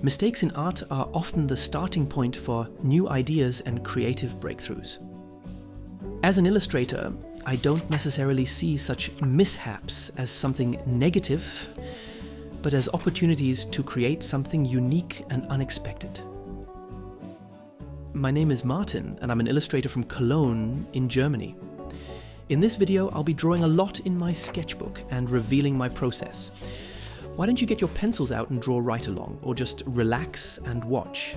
Mistakes in art are often the starting point for new ideas and creative breakthroughs. As an illustrator, I don't necessarily see such mishaps as something negative, but as opportunities to create something unique and unexpected. My name is Martin, and I'm an illustrator from Cologne in Germany. In this video, I'll be drawing a lot in my sketchbook and revealing my process. Why don't you get your pencils out and draw right along, or just relax and watch?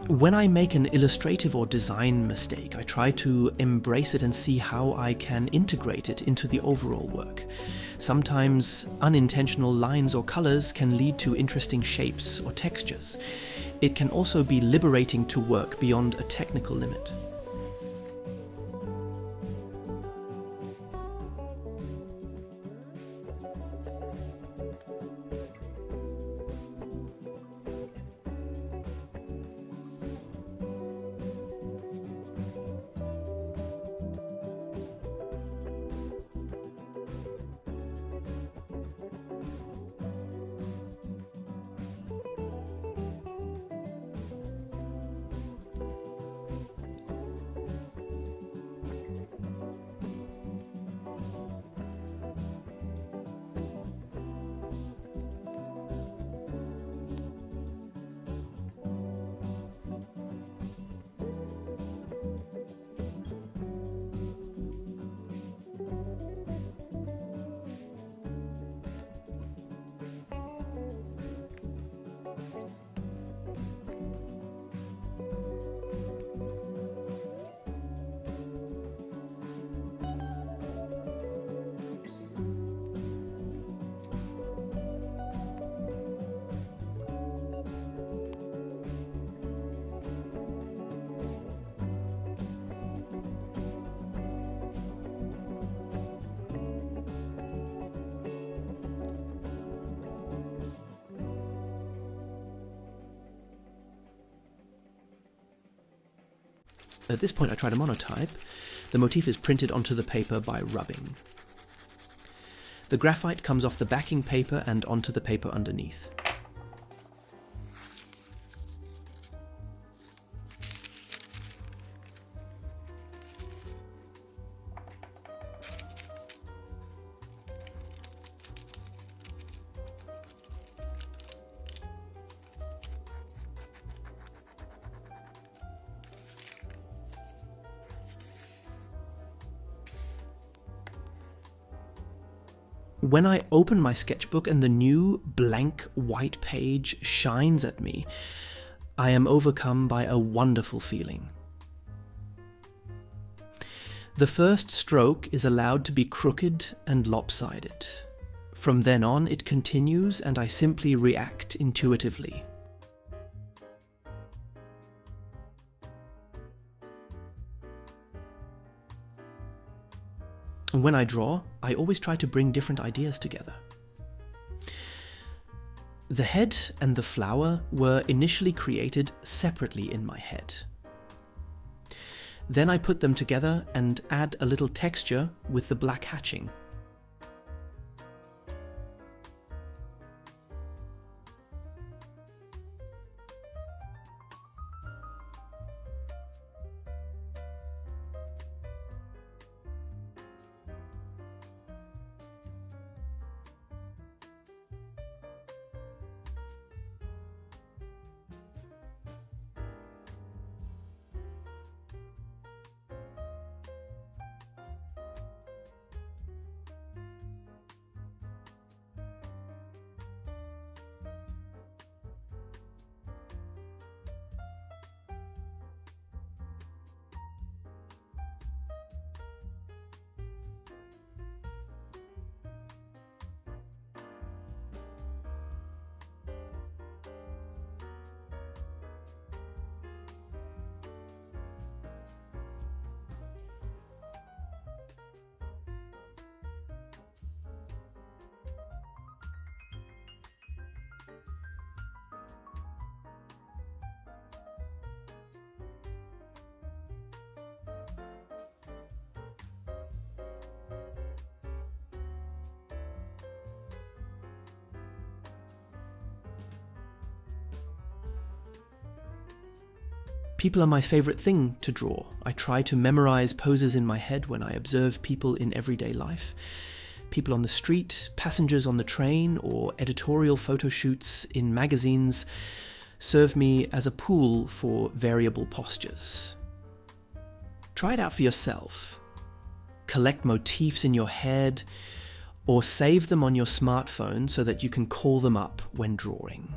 When I make an illustrative or design mistake, I try to embrace it and see how I can integrate it into the overall work. Sometimes unintentional lines or colors can lead to interesting shapes or textures. It can also be liberating to work beyond a technical limit. At this point I tried a monotype. The motif is printed onto the paper by rubbing. The graphite comes off the backing paper and onto the paper underneath. When I open my sketchbook and the new blank white page shines at me, I am overcome by a wonderful feeling. The first stroke is allowed to be crooked and lopsided. From then on, it continues and I simply react intuitively. When I draw, I always try to bring different ideas together. The head and the flower were initially created separately in my head. Then I put them together and add a little texture with the black hatching. People are my favorite thing to draw. I try to memorize poses in my head when I observe people in everyday life. People on the street, passengers on the train, or editorial photo shoots in magazines serve me as a pool for variable postures. Try it out for yourself. Collect motifs in your head, or save them on your smartphone so that you can call them up when drawing.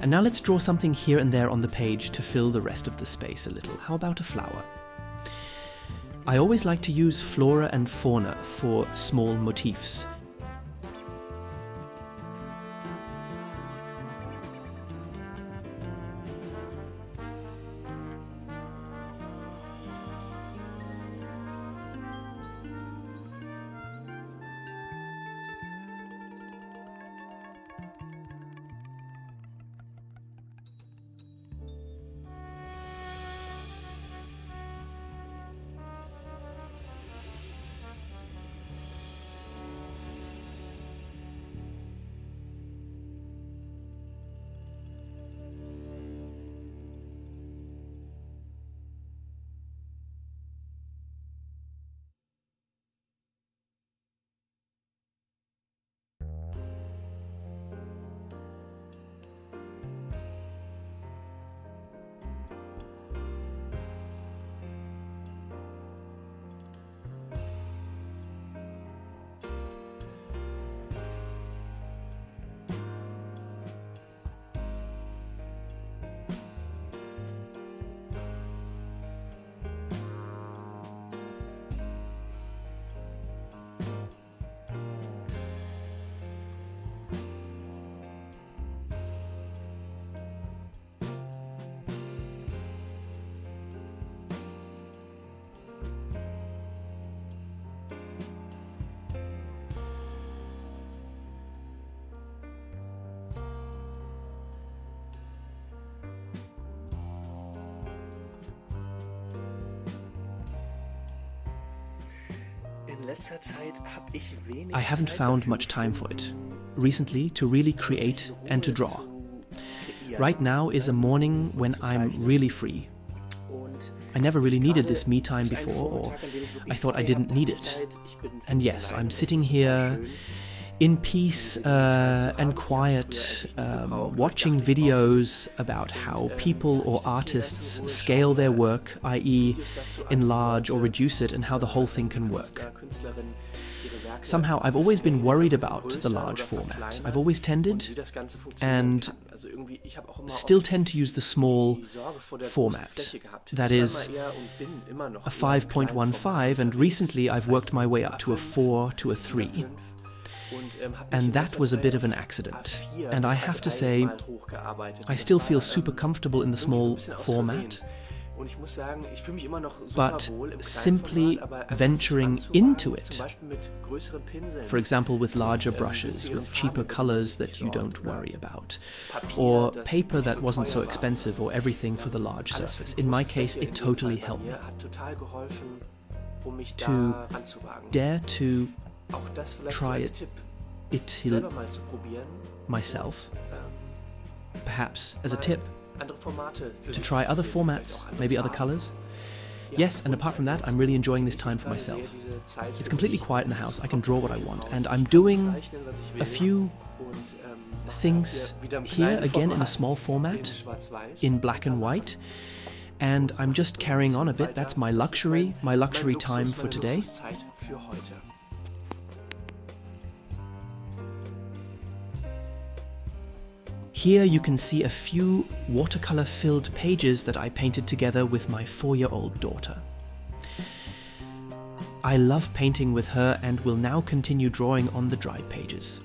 And now let's draw something here and there on the page to fill the rest of the space a little. How about a flower? I always like to use flora and fauna for small motifs. I haven't found much time for it recently to really create and to draw. Right now is a morning when I'm really free. I never really needed this me time before, or I thought I didn't need it. And yes, I'm sitting here in peace and quiet, watching videos about how people or artists scale their work, i.e. enlarge or reduce it, and how the whole thing can work. Somehow I've always been worried about the large format. I've always tended, and still tend to use the small format. That is a 5.15, and recently I've worked my way up to a 4 to a 3. And that was a bit of an accident. And I have to say, I still feel super comfortable in the small format. But simply venturing into it, for example with larger brushes, with cheaper colors that you don't worry about, or paper that wasn't so expensive, or everything for the large surface. In my case, it totally helped me to dare to try it myself, perhaps as a tip, to try other formats, maybe other colors. Yes, and apart from that, I'm really enjoying this time for myself. It's completely quiet in the house, I can draw what I want, and I'm doing a few things here, again in a small format, in black and white, and I'm just carrying on a bit. That's my luxury time for today. Here you can see a few watercolor-filled pages that I painted together with my 4-year-old daughter. I love painting with her and will now continue drawing on the dried pages.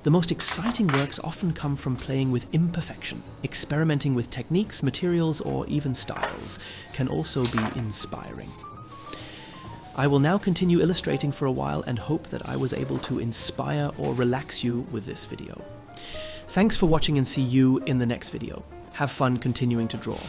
The most exciting works often come from playing with imperfection. Experimenting with techniques, materials, or even styles can also be inspiring. I will now continue illustrating for a while and hope that I was able to inspire or relax you with this video. Thanks for watching and see you in the next video. Have fun continuing to draw.